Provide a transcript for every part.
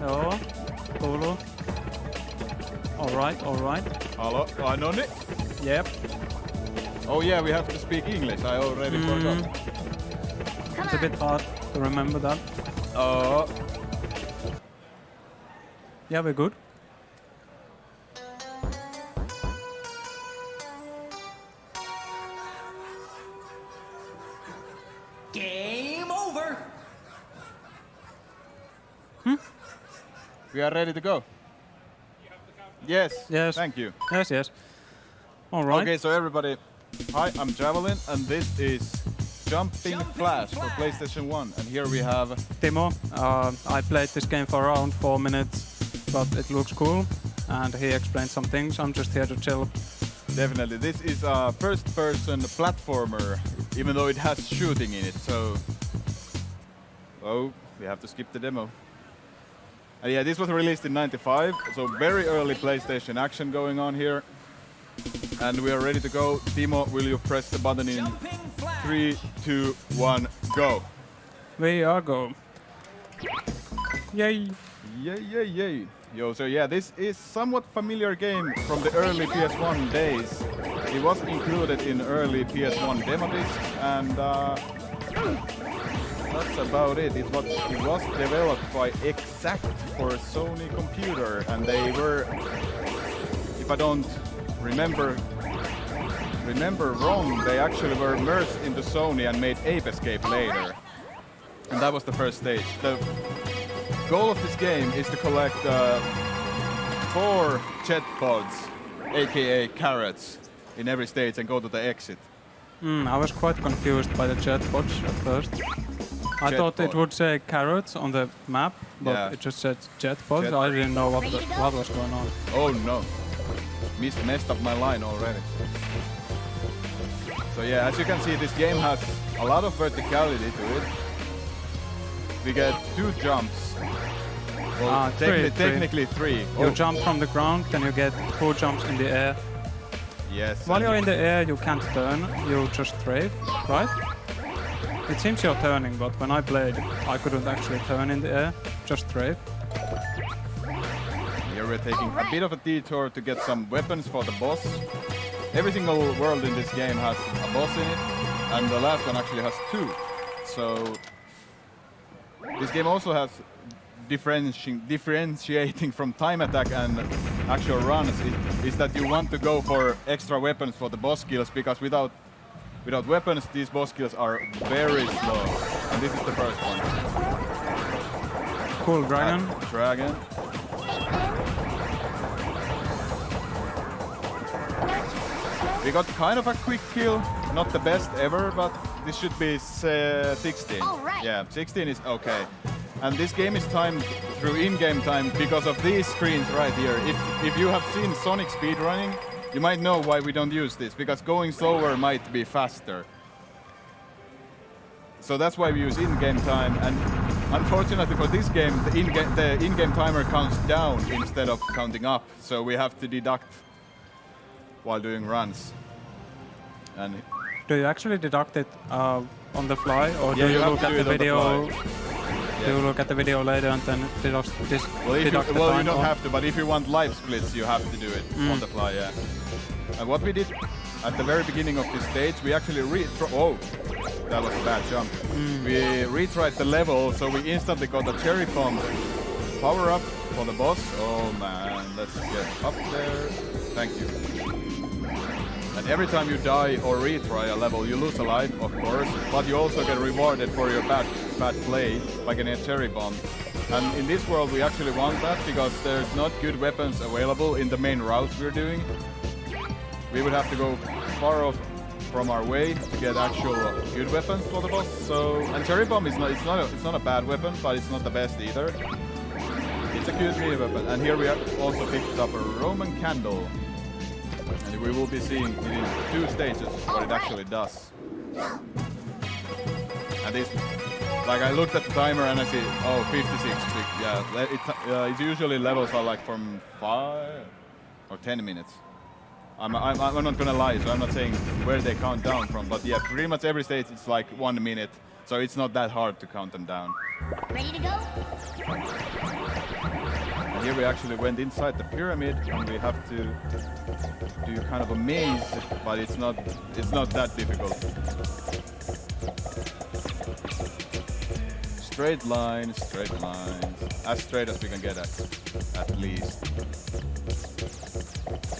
Joo. Kuuluu. Alright. Hello, Nonni? Yep. Oh yeah, we have to speak English. I already forgot. It's a bit hard to remember that. Yeah, we're good. Game over. We are ready to go. Yes. Yes. Thank you. Yes. Alright. Okay, so everybody, hi, I'm Javeliin, and this is Jumping Flash for PlayStation 1. And here we have Timo. I played this game for around 4 minutes, but it looks cool. And he explained some things. I'm just here to chill. definitely. This is a first-person platformer, even though it has shooting in it. So, oh, we have to skip the demo. And yeah, this was released in '95, so very early PlayStation action going on here. And we are ready to go. Timo, will you press the button in 3, 2, 1, go? We are go. Yay! Yay. Yo, so yeah, this is somewhat familiar game from the early PS1 days. It was included in early PS1 demo discs, and that's about it. It was developed by Exact for Sony computer, and they were, if I don't remember wrong, they actually were merged into Sony and made Ape Escape later. And that was the first stage. The goal of this game is to collect 4 jet pods, aka carrots, in every stage and go to the exit. I was quite confused by the jet pods at first. I thought it would say carrots on the map, but Yeah. it just said jet pods. I didn't know what was going on. Oh no, messed up my line already. So yeah, as you can see, this game has a lot of verticality to it. We get 2 jumps. Well, three. technically 3. You jump from the ground, then you get 2 jumps in the air. Yes. While you're in the air, you can't turn, you just strafe, right? It seems you're turning, but when I played, I couldn't actually turn in the air, just strafe. Here we're taking a bit of a detour to get some weapons for the boss. Every single world in this game has a boss in it, and the last one actually has 2. So this game also has differentiating from time attack and actual runs is that you want to go for extra weapons for the boss kills, because without weapons these boss kills are very slow. And this is the first one. Cool dragon. Dragon. We got kind of a quick kill, not the best ever, but this should be 16. Alright. Yeah, 16 is okay. And this game is timed through in-game time because of these screens right here. If you have seen Sonic speedrunning, you might know why we don't use this, because going slower might be faster. So that's why we use in-game time, and unfortunately for this game, the in-game timer counts down instead of counting up, so we have to deduct while doing runs. And Do you actually deduct it on the fly, or Yeah, do you you have look to at do the it on the video? fly. Do you look at the video later and then deduct the you time? don't or- have to, but if you want live splits, you have to do it on the fly, yeah. And what we did at the very beginning of this stage, we actually oh, that was a bad jump. We retried the level, so we instantly got a cherry bomb power up for the boss. Oh man, let's get up there. Thank you. And every time you die or retry a level, you lose a life, of course, but you also get rewarded for your bad play by getting a cherry bomb. And in this world, we actually want that because there's not good weapons available in the main routes we're doing. We would have to go far off from our way to get actual good weapons for the boss. So, and cherry bomb is not a bad weapon, but it's not the best either. It's a good melee weapon. And here we have also picked up a Roman candle. And we will be seeing in 2 stages what it actually does. And this, like I looked at the timer and I see, oh, 56. Yeah, it usually levels are like from 5 or 10 minutes. I'm not gonna lie, so I'm not saying where they count down from, but yeah, pretty much every stage it's like 1 minute, so it's not that hard to count them down. Ready to go? Here we actually went inside the pyramid, and we have to do kind of a maze, but it's not that difficult. Straight lines, as straight as we can get at least.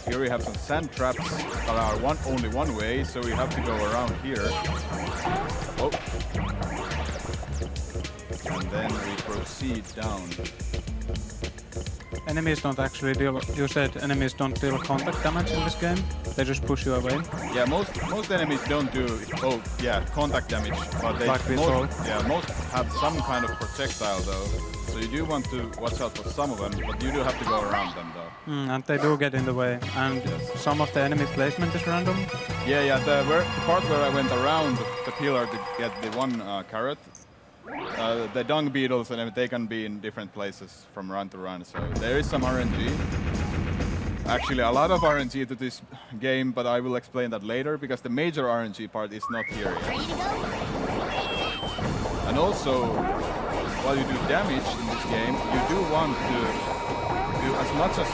Here we have some sand traps that are only one way, so we have to go around here. Oh. And then we proceed down. Enemies don't actually deal. You said enemies don't deal contact damage in this game. They just push you away. Yeah, most enemies don't do contact damage, but they Like most have some kind of projectile though. So you do want to watch out for some of them, but you do have to go around them though. And they do get in the way. And some of the enemy placement is random. Yeah. The part where I went around the pillar to get the one carrot. The dung beetles and they can be in different places from run to run, so there is some RNG. Actually, a lot of RNG to this game, but I will explain that later because the major RNG part is not here yet. And also, while you do damage in this game, you do want to do as much as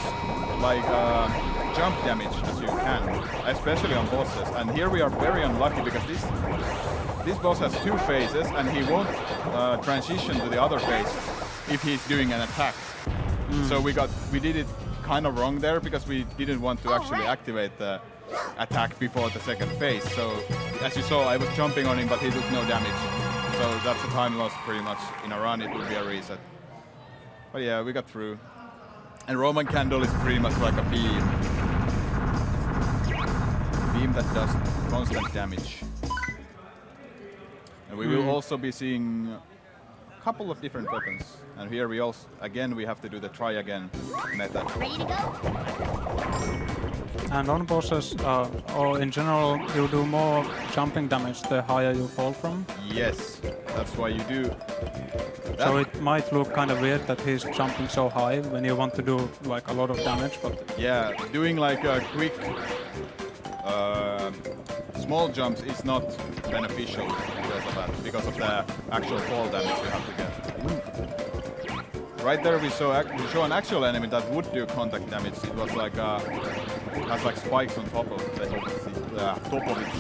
jump damage as you can, especially on bosses. And here we are very unlucky because this boss has two phases and he won't transition to the other phase if he's doing an attack. So we did it kind of wrong there because we didn't want to actually activate the attack before the second phase. So as you saw, I was jumping on him, but he took no damage. So that's a time loss pretty much. In a run, it would be a reset. But yeah, we got through. And Roman Candle is pretty much like a beam. Beam that does constant damage. And we will also be seeing a couple of different weapons. And here we also, again, we have to do the try again method. Ready to go? And on bosses, or in general, you do more jumping damage the higher you fall from. Yes, that's why you do. So it might look kind of weird that he's jumping so high when you want to do like a lot of damage, but yeah, doing like a quick small jumps is not beneficial because of that, because of the actual fall damage you have to get. Right there we show an actual enemy that would do contact damage. It was like has like spikes on top of top of its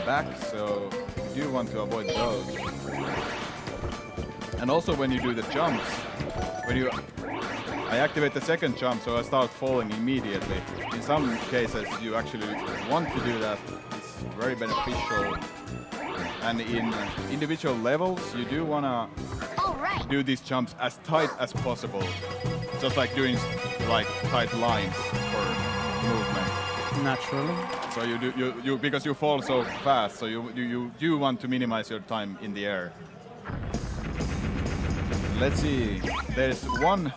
back, so you do want to avoid those. And also when you do the jumps, I activate the second jump, so I start falling immediately. In some cases, you actually want to do that. It's very beneficial. And in individual levels, you do want to do these jumps as tight as possible. Just like doing like tight lines for movement. naturally. So you because you fall so fast, so you do want to minimize your time in the air. Let's see. There's one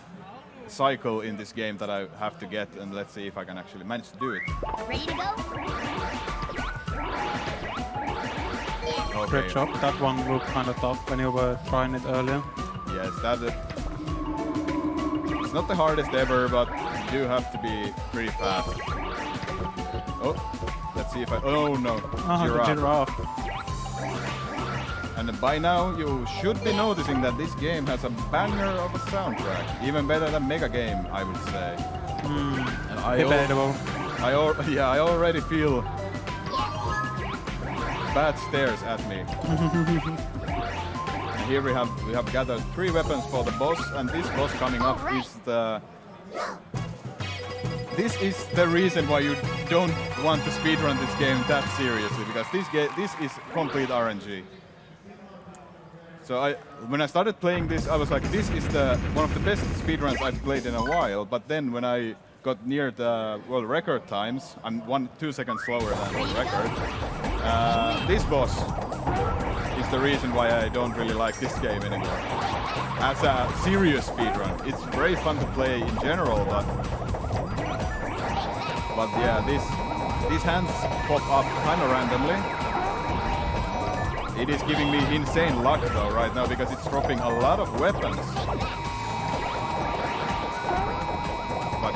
cycle in this game that I have to get, and let's see if I can actually manage to do it. Ready to go? Okay. Great job. That one looked kind of tough when you were trying it earlier. Yes, it's not the hardest ever, but you do have to be pretty fast. Oh, let's see if I... Oh no, Giraffe. And by now you should be noticing that this game has a banger of a soundtrack. Even better than Mega Game, I would say. And Debatable. I already feel bad stares at me. And here we have gathered 3 weapons for the boss, and this boss coming up is the... This is the reason why you don't want to speedrun this game that seriously, because this is complete RNG. So when I started playing this, I was like, this is one of the best speedruns I've played in a while. But then when I got near the world record times, I'm 2 seconds slower than world record. This boss is the reason why I don't really like this game anymore. As a serious speedrun, it's very fun to play in general, but yeah, these hands pop up kind of randomly. It is giving me insane luck though right now because it's dropping a lot of weapons. But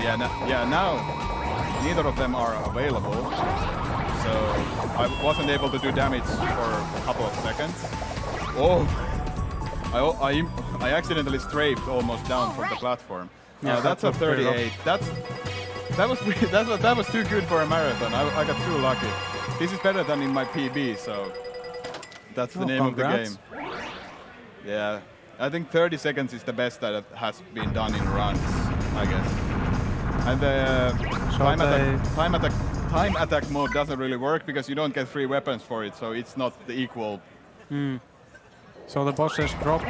now neither of them are available. So I wasn't able to do damage for a couple of seconds. Oh, I accidentally strafed almost down from the platform. Yeah, that's a was pretty rough. 38. That was too good for a marathon. I got too lucky. This is better than in my PB, so that's the name congrats. of the game. Yeah, I think 30 seconds is the best that has been done in runs, I guess. And the time attack mode doesn't really work because you don't get free weapons for it, so it's not the equal. So the bosses drop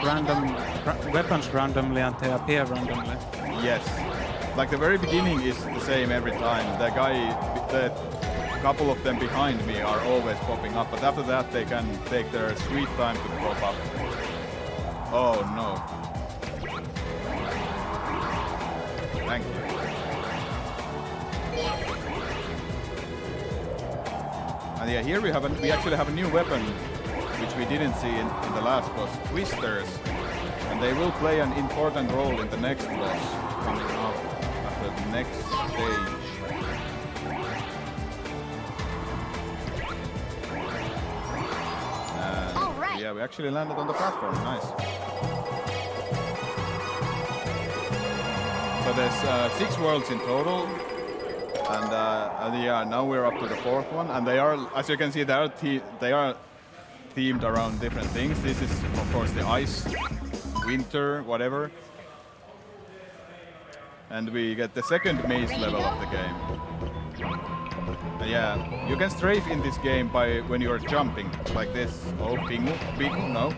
weapons randomly and they appear randomly. Yes. Like the very beginning is the same every time. The couple of them behind me are always popping up, but after that they can take their sweet time to pop up. Oh no. Thank you. And yeah, here we actually have a new weapon which we didn't see in the last boss, Twisters. And they will play an important role in the next boss coming up after the next stage. And yeah, we actually landed on the platform, nice. So there's 6 worlds in total. And yeah, now we're up to the 4th one. And they are, as you can see, they are themed around different things. This is, of course, the ice, winter, whatever. And we get the second maze level of the game. And yeah, you can strafe in this game by when you're jumping, like this. Oh, bingo, no.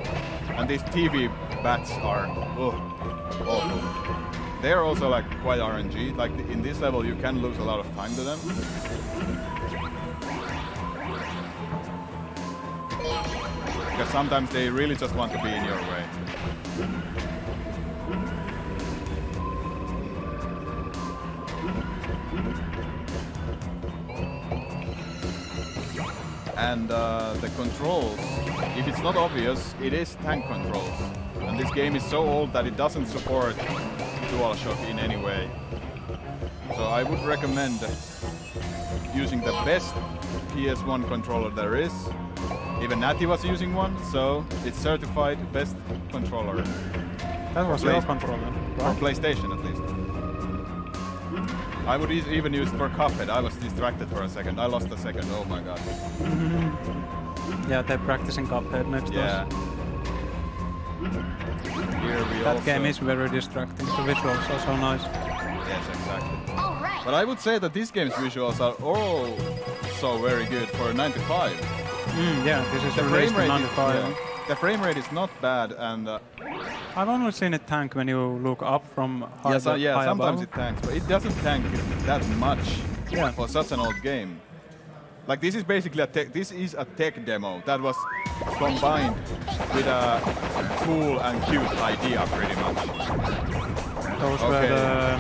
And these TV bats are awful. They're also like quite RNG. Like in this level, you can lose a lot of time to them. Because sometimes they really just want to be in your way. And the controls, if it's not obvious, it is tank controls. And this game is so old that it doesn't support DualShock in any way. So I would recommend using the best PS1 controller there is. Even Natty was using one, so it's certified best controller. That was your controller, For right? PlayStation at least. I would even use it for Cuphead. I was distracted for a second. I lost a second, oh my god. Yeah, they're practicing Cuphead next to us. Here we That also game is very distracting. The visuals are so nice. Yes, exactly. But I would say that this game's visuals are also very good for 95. Yeah, this is The released frame in rate 95. the frame rate is not bad, and I've only seen it tank when you look up from high, high sometimes above. it tanks, but it doesn't tank that much Yeah. for such an old game. Like this is basically a tech demo that was combined with a cool and cute idea, pretty much. Those were the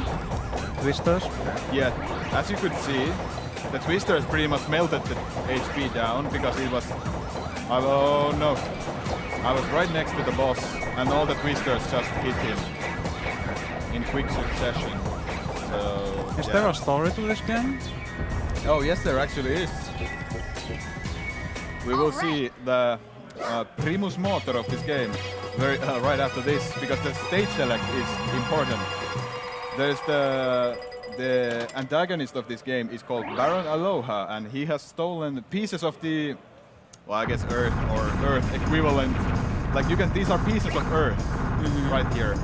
twisters. Yeah, as you could see, the twisters pretty much melted the HP down because it was. Oh no! I was right next to the boss, and all the twisters just hit him in quick succession. So. Is there a story to this game? Oh yes, there actually is. We will see the primus motor of this game right after this, because the stage select is important. There's the antagonist of this game is called Baron Aloha, and he has stolen pieces of the, well, I guess Earth or Earth equivalent. Like these are pieces of Earth right here,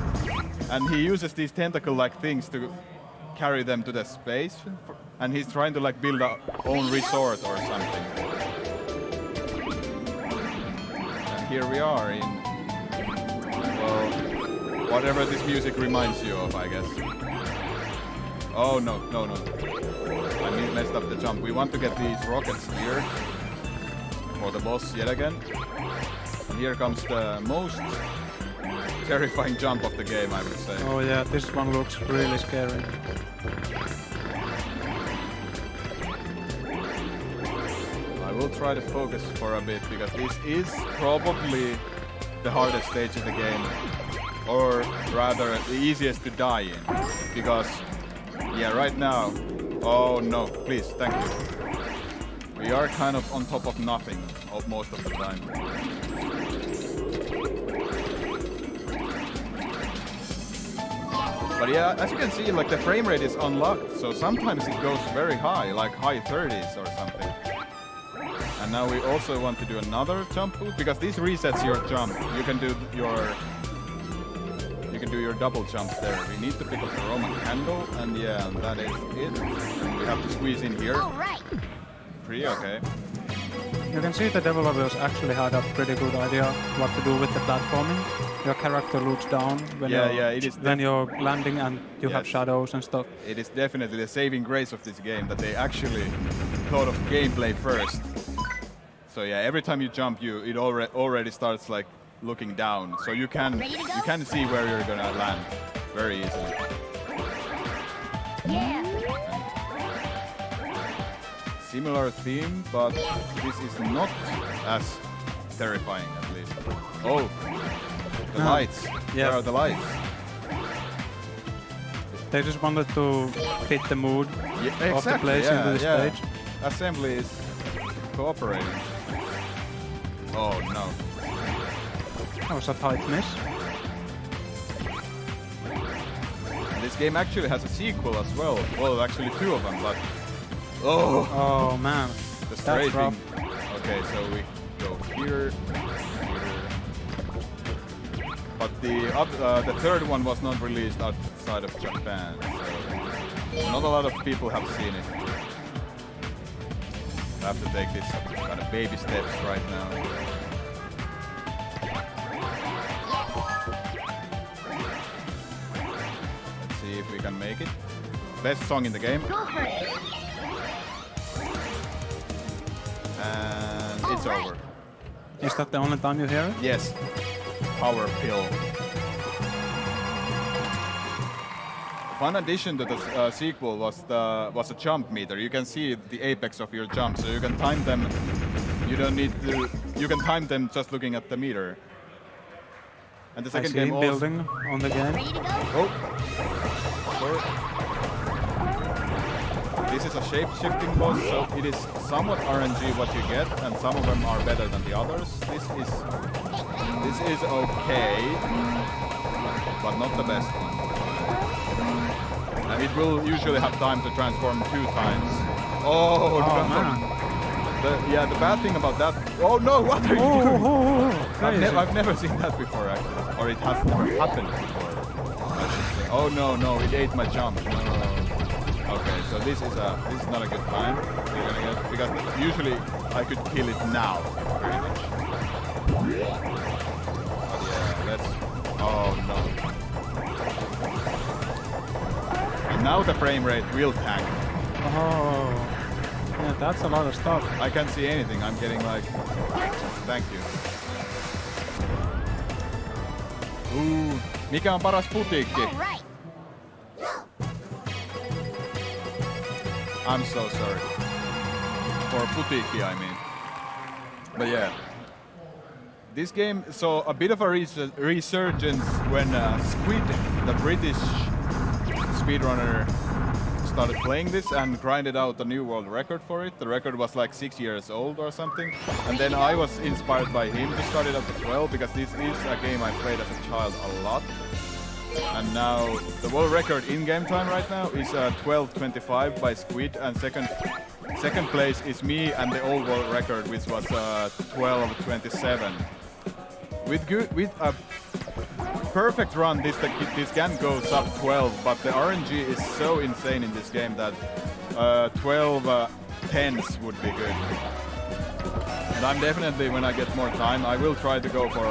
and he uses these tentacle-like things to carry them to the space, and he's trying to like build a own resort or something. And here we are in, well, whatever this music reminds you of, I guess. Oh no. I messed up the jump. We want to get these rockets here for the boss yet again. And here comes the most terrifying jump of the game, I would say. Oh yeah, this one looks really scary. I will try to focus for a bit, because this is probably the hardest stage of the game, or rather the easiest to die in, because yeah, right now, oh no, please, thank you. We are kind of on top of nothing most of the time. But yeah, as you can see, like the frame rate is unlocked, so sometimes it goes very high, like high 30s or something. And now we also want to do another jump boost because this resets your jump. You can do your double jumps there. We need to pick up the Roman candle, and yeah, that is it. And we have to squeeze in here. All right. Pretty okay. You can see the developers actually had a pretty good idea what to do with the platforming. Your character looks down when you're landing, and you have shadows and stuff. It is definitely the saving grace of this game that they actually thought of gameplay first. So yeah, every time you jump, it already starts like looking down, so you can see where you're gonna land very easily. Yeah. Similar theme, but this is not as terrifying at least. Oh, the lights. Yeah. Where are the lights? They just wanted to fit the mood of the place into the stage. Assembly is cooperating. Oh no. That was a tight miss. This game actually has a sequel as well. Well, actually two of them, but... Oh man. The strafing. rough. Okay, so we go here, here. But the third one was not released outside of Japan, so not a lot of people have seen it. I have to take this kind of baby steps right now. Let's see if we can make it. Best song in the game. Go for it. And it's over. Is that the only time you hear it? Yes. Power pill. Fun addition to the sequel was a jump meter. You can see the apex of your jump, so you can time them. You don't need to. You can time them just looking at the meter. And the second game also building on the game. Ready to go? Oh. Sorry. This is a shape-shifting boss, so it is somewhat RNG what you get, and some of them are better than the others. This is okay, but not the best one. And it will usually have time to transform 2 times. Oh no! Man. The bad thing about that. Oh no! What are you doing? Crazy. I've never seen that before actually, or it has never happened before. I should say. Oh no! It ate my jump. No. Okay, so this is not a good time you're gonna get, because usually I could kill it now, pretty much. But yeah, let's. Oh no! And now the frame rate will tank. Oh, yeah, that's a lot of stuff. I can't see anything. I'm getting like. Thank you. Mikä on paras putiikki? All right. I'm so sorry. For Putiki, I mean. But yeah. This game saw a bit of a resurgence when Squid, the British speedrunner, started playing this and grinded out a new world record for it. The record was like 6 years old or something. And then I was inspired by him to start it up as well, because this is a game I played as a child a lot. And now the world record in game time right now is 12:25 by Squid, and second place is me and the old world record, which was 12:27. With a perfect run, this can go sub 12, but the RNG is so insane in this game that 12:10s would be good. And I'm definitely, when I get more time, I will try to go for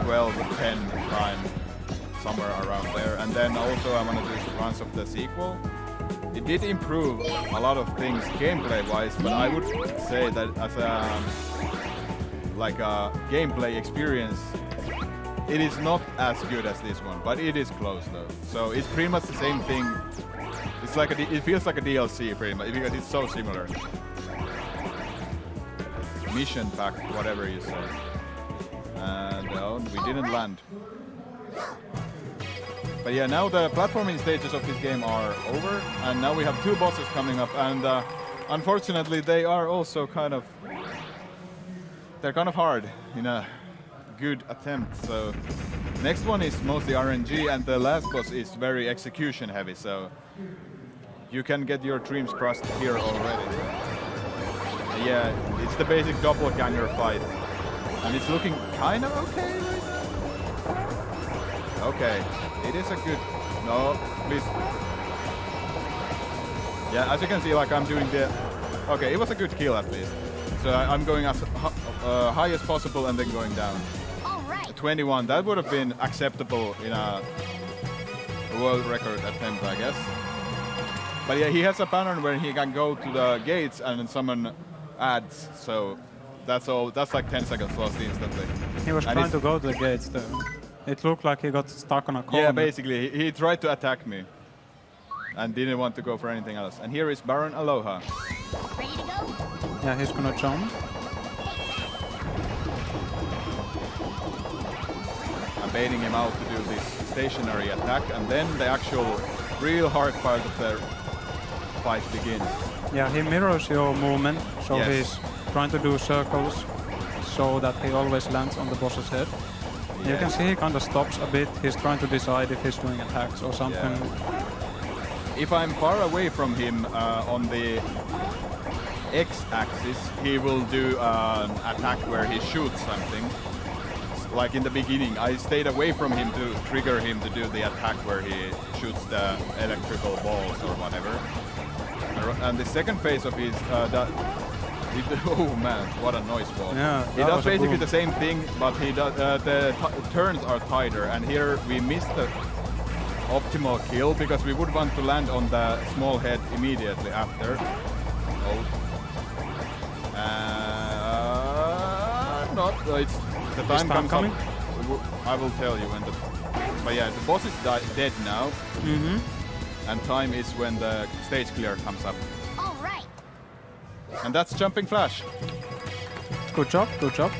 12:10 time. Somewhere around there, and then also I want to do runs of the sequel. It did improve a lot of things gameplay-wise, but I would say that as a gameplay experience, it is not as good as this one, but it is close though. So it's pretty much the same thing. It's like it feels like a DLC pretty much, because it's so similar. Mission pack, whatever you say. And we didn't land. But yeah, now the platforming stages of this game are over, and now we have 2 bosses coming up, and unfortunately they are also they're kind of hard in a good attempt, so Next one is mostly RNG, and the last boss is very execution heavy, so you can get your dreams crossed here already. Yeah, it's the basic doppelganger fight, and it's looking kind of okay right now. Okay, it is a good... No, please. Yeah, as you can see, like I'm doing the... Okay, it was a good kill at least. So I'm going as high as possible and then going down. 21, that would have been acceptable in a world record attempt, I guess. But yeah, he has a pattern where he can go to the gates and then summon ads, so that's all. That's like 10 seconds lost instantly. He was trying to go to the gates though. It looked like he got stuck on a corner. Yeah, basically, he tried to attack me and didn't want to go for anything else. And here is Baron Aloha. Ready to go? Yeah, he's gonna jump. I'm baiting him out to do this stationary attack, and then the actual real hard part of the fight begins. Yeah, he mirrors your movement, so Yes. he's trying to do circles so that he always lands on the boss's head. Yes. You can see he kind of stops a bit. He's trying to decide if he's doing attacks or something. Yeah. If I'm far away from him on the X-axis, he will do an attack where he shoots something. Like in the beginning, I stayed away from him to trigger him to do the attack where he shoots the electrical balls or whatever. And the second phase of his, oh man, what a noise ball. Yeah, he does basically the same thing, but he does, the turns are tighter, and here we missed the optimal kill because we would want to land on the small head immediately after. Oh. Not, it's the time comes coming? up. I will tell you when the... But yeah, the boss is dead now. Mm-hmm. And time is when the stage clear comes up. All right. And that's Jumping Flash. Good job, good job.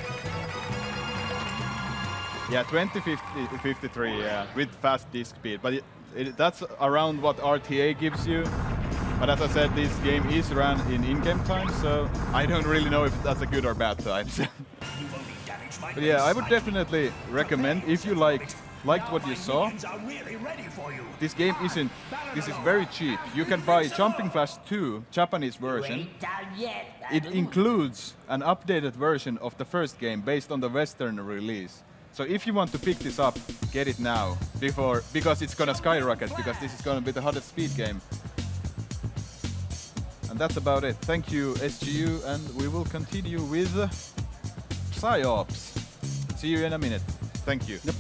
Yeah, 2053, yeah, with fast disc speed. But that's around what RTA gives you. But as I said, this game is run in in-game time, so I don't really know if that's a good or bad time. But yeah, I would definitely recommend, if you liked what you saw, this game this is very cheap. You can buy Jumping Flash 2, Japanese version. It includes an updated version of the first game based on the Western release. So if you want to pick this up, get it now, because it's gonna skyrocket, because this is gonna be the hottest speed game. And that's about it. Thank you, SGU, and we will continue with Psyops. See you in a minute. Thank you. Yep.